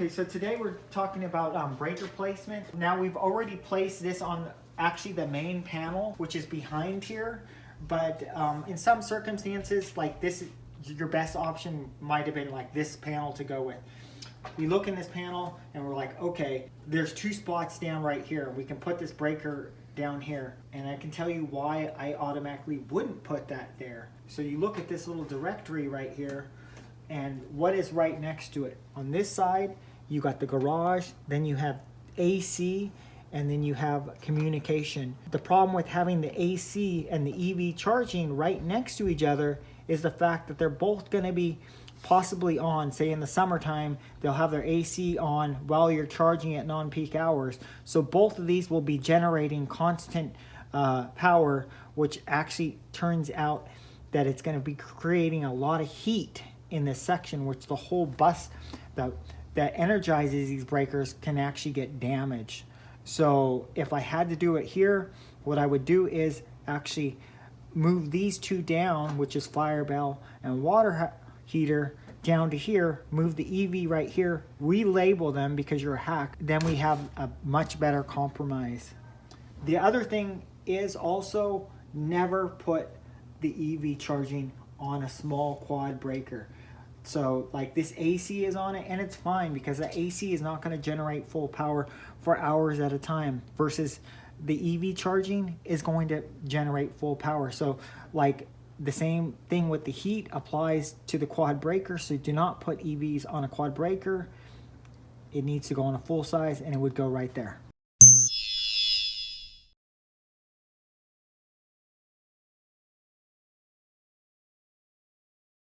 Okay, so today we're talking about breaker placement. Now we've already placed this on actually the main panel, which is behind here. But in some circumstances, like this, your best option might have been like this panel to go with. We look in this panel and we're like, okay, there's two spots down right here. We can put this breaker down here. And I can tell you why I automatically wouldn't put that there. So you look at this little directory right here, and what is right next to it? On this side, you got the garage, then you have AC, and then you have communication. The problem with having the AC and the EV charging right next to each other is the fact that they're both gonna be possibly on. Say in the summertime, they'll have their AC on while you're charging at non-peak hours. So both of these will be generating constant power, which actually turns out that it's gonna be creating a lot of heat in this section, which the whole bus that energizes these breakers can actually get damaged. So if I had to do it here, what I would do is actually move these two down, which is fire bell and water heater, down to here, move the EV right here, relabel them because you're a hack, then we have a much better compromise. The other thing is also never put the EV charging on a small quad breaker. So like this AC is on it and it's fine because the AC is not going to generate full power for hours at a time, versus the EV charging is going to generate full power. So like the same thing with the heat applies to the quad breaker. So do not put EVs on a quad breaker. It needs to go on a full size, and it would go right there.